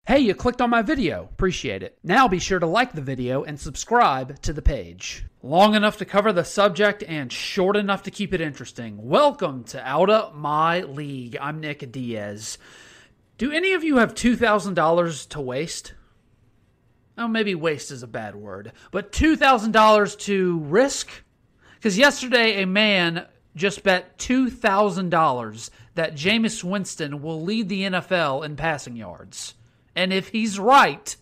Hey, you clicked on my video. Appreciate it. Now be sure to like the video and subscribe to the page. Long enough to cover the subject and short enough to keep it interesting. Welcome to Outta My League. I'm Nick Diaz. Do any of you have $2,000 to waste? Oh, maybe waste is a bad word, but $2,000 to risk? Because yesterday a man just bet $2,000 that Jameis Winston will lead the NFL in passing yards. And if he's right,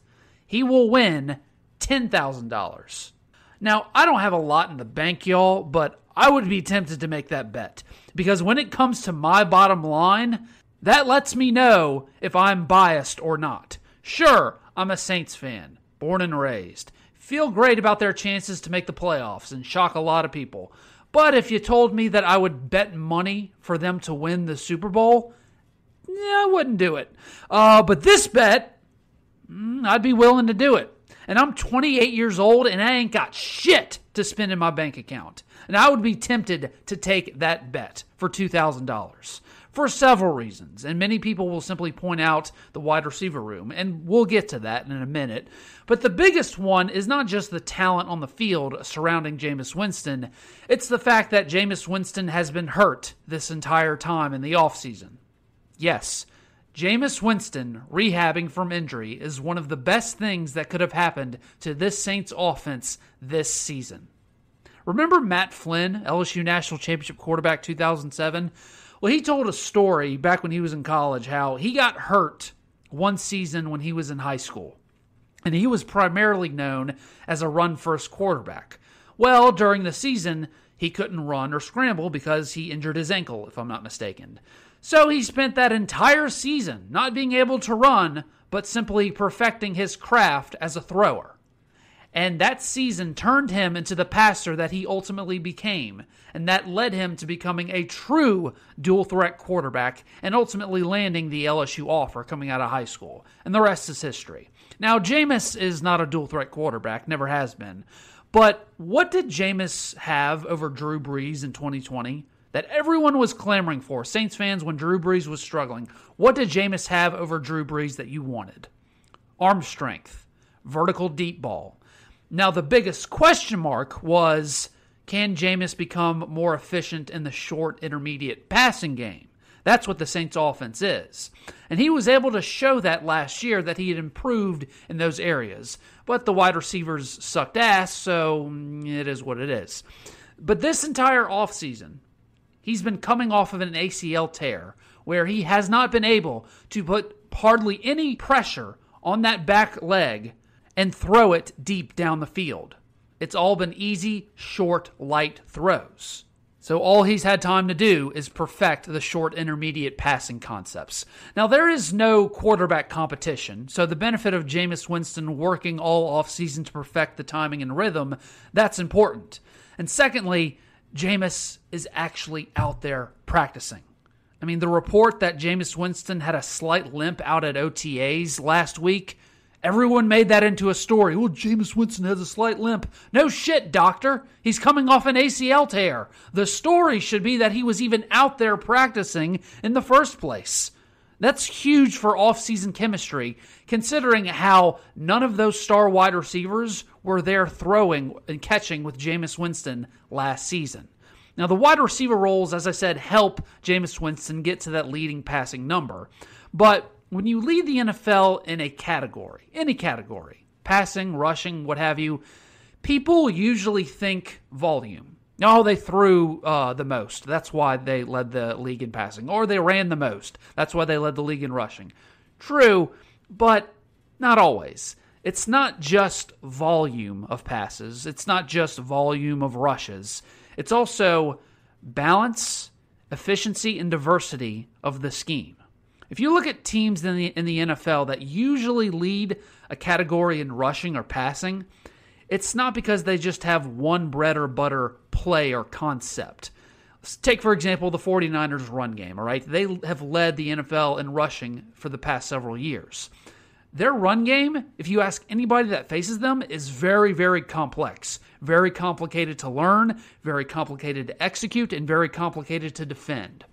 he will win $10,000. Now, I don't have a lot in the bank, y'all, but I would be tempted to make that bet. Because when it comes to my bottom line, that lets me know if I'm biased or not. Sure, I'm a Saints fan, born and raised. Feel great about their chances to make the playoffs and shock a lot of people. But if you told me that I would bet money for them to win the Super Bowl, I wouldn't do it. But this bet, I'd be willing to do it. And I'm 28 years old and I ain't got shit to spend in my bank account. And I would be tempted to take that bet for $2,000 for several reasons. And many people will simply point out the wide receiver room. And we'll get to that in a minute. But the biggest one is not just the talent on the field surrounding Jameis Winston. It's the fact that Jameis Winston has been hurt this entire time in the offseason. Yes, Jameis Winston rehabbing from injury is one of the best things that could have happened to this Saints offense this season. Remember Matt Flynn, LSU National Championship quarterback 2007? Well, he told a story back when he was in college how he got hurt one season when he was in high school. And he was primarily known as a run-first quarterback. Well, during the season, he couldn't run or scramble because he injured his ankle, if I'm not mistaken. So he spent that entire season not being able to run, but simply perfecting his craft as a thrower. And that season turned him into the passer that he ultimately became, and that led him to becoming a true dual-threat quarterback and ultimately landing the LSU offer coming out of high school. And the rest is history. Now, Jameis is not a dual-threat quarterback, never has been. But what did Jameis have over Drew Brees in 2020? That everyone was clamoring for, Saints fans, when Drew Brees was struggling. What did Jameis have over Drew Brees that you wanted? Arm strength, vertical deep ball. Now, the biggest question mark was, can Jameis become more efficient in the short, intermediate passing game? That's what the Saints offense is. And he was able to show that last year that he had improved in those areas. But the wide receivers sucked ass, so it is what it is. But this entire offseason, he's been coming off of an ACL tear where he has not been able to put hardly any pressure on that back leg and throw it deep down the field. It's all been easy, short, light throws. So all he's had time to do is perfect the short, intermediate passing concepts. Now, there is no quarterback competition, so the benefit of Jameis Winston working all offseason to perfect the timing and rhythm, that's important. And secondly, Jameis is actually out there practicing. I mean, the report that Jameis Winston had a slight limp out at OTAs last week, everyone made that into a story. Well, Jameis Winston has a slight limp. No shit, doctor. He's coming off an ACL tear. The story should be that he was even out there practicing in the first place. That's huge for off-season chemistry, considering how none of those star wide receivers were there throwing and catching with Jameis Winston last season. Now, the wide receiver roles, as I said, help Jameis Winston get to that leading passing number. But when you lead the NFL in a category, any category, passing, rushing, what have you, people usually think volume. No, they threw the most. That's why they led the league in passing. Or they ran the most. That's why they led the league in rushing. True, but not always. It's not just volume of passes. It's not just volume of rushes. It's also balance, efficiency, and diversity of the scheme. If you look at teams in the NFL that usually lead a category in rushing or passing, it's not because they just have one bread or butter play or concept. Let's take, for example, the 49ers run game, all right? They have led the NFL in rushing for the past several years. Their run game, if you ask anybody that faces them, is very, very complex. Very complicated to learn, very complicated to execute, and very complicated to defend.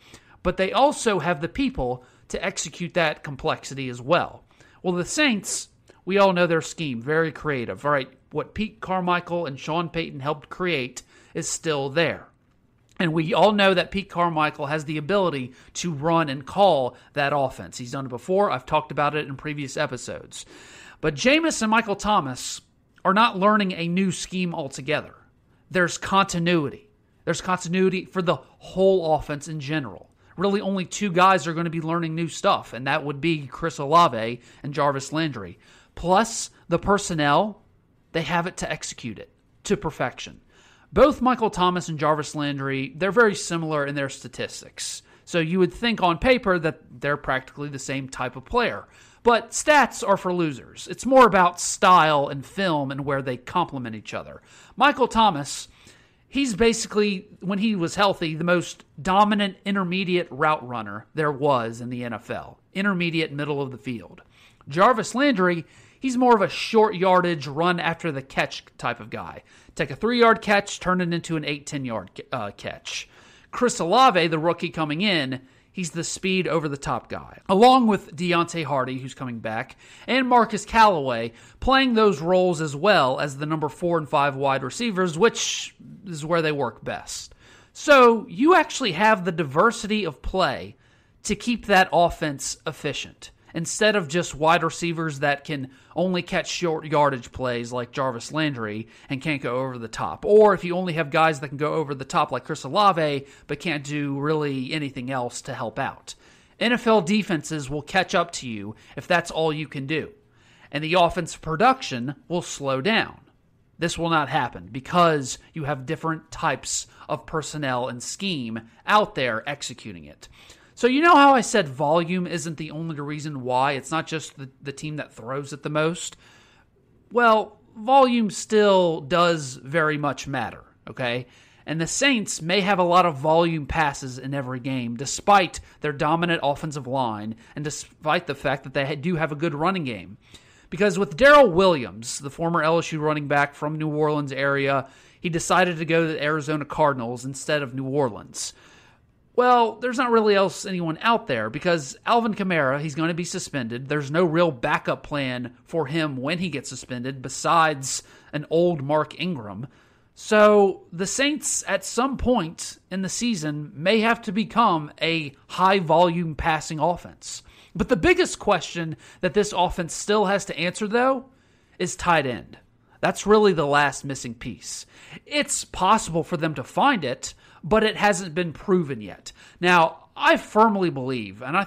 But they also have the people to execute that complexity as well. Well, the Saints, we all know their scheme, very creative. All right, what Pete Carmichael and Sean Payton helped create is still there. And we all know that Pete Carmichael has the ability to run and call that offense. He's done it before. I've talked about it in previous episodes. But Jameis and Michael Thomas are not learning a new scheme altogether. There's continuity. There's continuity for the whole offense in general. Really, only two guys are going to be learning new stuff, and that would be Chris Olave and Jarvis Landry. Plus, the personnel, they have it to execute it to perfection. Both Michael Thomas and Jarvis Landry, they're very similar in their statistics. So you would think on paper that they're practically the same type of player. But stats are for losers. It's more about style and film and where they complement each other. Michael Thomas, he's basically, when he was healthy, the most dominant intermediate route runner there was in the NFL. Intermediate, middle of the field. Jarvis Landry, he's more of a short yardage, run after the catch type of guy. Take a 3-yard catch, turn it into an 8-10-yard catch. Chris Olave, the rookie coming in, he's the speed over-the-top guy. Along with Deontay Hardy, who's coming back, and Marcus Callaway, playing those roles as well as the number 4 and 5 wide receivers, which is where they work best. So you actually have the diversity of play to keep that offense efficient, instead of just wide receivers that can only catch short yardage plays like Jarvis Landry and can't go over the top. Or if you only have guys that can go over the top like Chris Olave but can't do really anything else to help out. NFL defenses will catch up to you if that's all you can do. And the offensive production will slow down. This will not happen because you have different types of personnel and scheme out there executing it. So you know how I said volume isn't the only reason why? It's not just the team that throws it the most. Well, volume still does very much matter, okay? And the Saints may have a lot of volume passes in every game, despite their dominant offensive line and despite the fact that they do have a good running game. Because with Darrell Williams, the former LSU running back from New Orleans area, he decided to go to the Arizona Cardinals instead of New Orleans. Well, there's not really anyone out there because Alvin Kamara, he's going to be suspended. There's no real backup plan for him when he gets suspended besides an old Mark Ingram. So the Saints at some point in the season may have to become a high-volume passing offense. But the biggest question that this offense still has to answer, though, is tight end. That's really the last missing piece. It's possible for them to find it, but it hasn't been proven yet. Now, I firmly believe, and I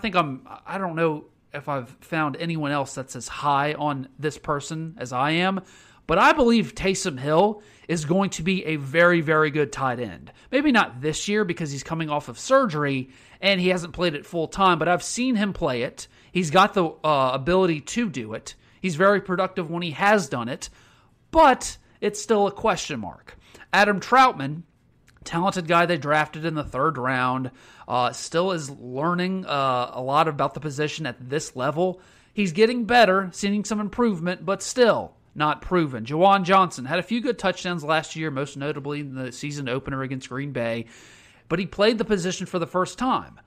don't know if I've found anyone else that's as high on this person as I am, but I believe Taysom Hill is going to be a very, very good tight end. Maybe not this year because he's coming off of surgery and he hasn't played it full time, but I've seen him play it. He's got the ability to do it. He's very productive when he has done it, but it's still a question mark. Adam Troutman, talented guy they drafted in the 3rd round, still is learning a lot about the position at this level. He's getting better, seeing some improvement, but still not proven. Juwan Johnson had a few good touchdowns last year, most notably in the season opener against Green Bay, but he played the position for the first time.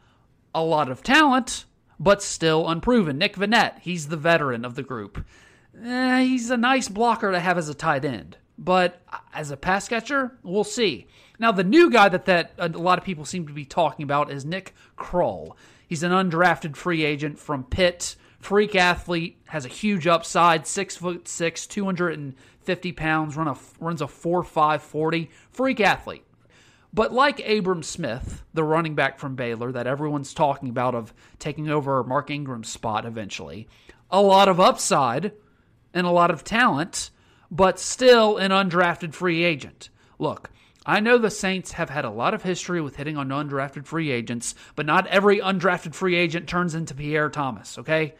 A lot of talent, but still unproven. Nick Vannett, he's the veteran of the group. He's a nice blocker to have as a tight end, but as a pass catcher, we'll see. Now, the new guy that a lot of people seem to be talking about is Nick Crowell. He's an undrafted free agent from Pitt. Freak athlete, has a huge upside, 6'6", 250 pounds, runs a 4.5 40. Freak athlete. But like Abram Smith, the running back from Baylor that everyone's talking about of taking over Mark Ingram's spot eventually, a lot of upside and a lot of talent, but still an undrafted free agent. Look, I know the Saints have had a lot of history with hitting on undrafted free agents, but not every undrafted free agent turns into Pierre Thomas, okay?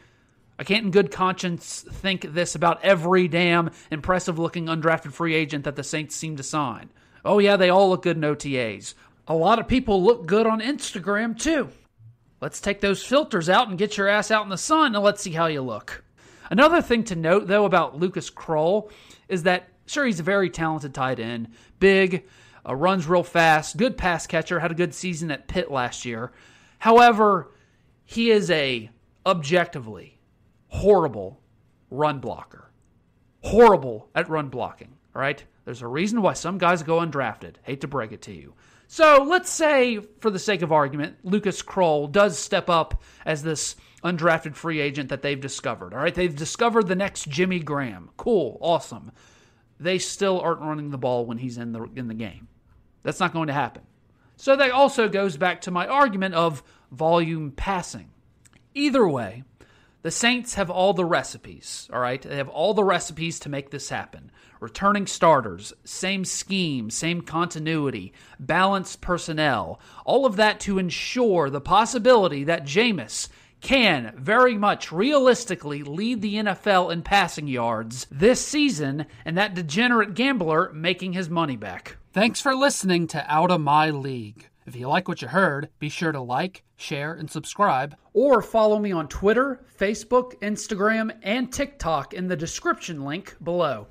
I can't in good conscience think this about every damn impressive-looking undrafted free agent that the Saints seem to sign. Oh yeah, they all look good in OTAs. A lot of people look good on Instagram too. Let's take those filters out and get your ass out in the sun and let's see how you look. Another thing to note, though, about Lucas Crowell is that, sure, he's a very talented tight end, big, runs real fast, good pass catcher, had a good season at Pitt last year. However, he is a objectively horrible run blocker. Horrible at run blocking, all right? There's a reason why some guys go undrafted. Hate to break it to you. So let's say, for the sake of argument, Lucas Crowell does step up as this undrafted free agent that they've discovered. All right, they've discovered the next Jimmy Graham. Cool, awesome. They still aren't running the ball when he's in the game. That's not going to happen. So that also goes back to my argument of volume passing. Either way, the Saints have all the recipes, all right? They have all the recipes to make this happen. Returning starters, same scheme, same continuity, balanced personnel, all of that to ensure the possibility that Jameis can very much realistically lead the NFL in passing yards this season, and that degenerate gambler making his money back. Thanks for listening to Out of My League. If you like what you heard, be sure to like, share, and subscribe. Or follow me on Twitter, Facebook, Instagram, and TikTok in the description link below.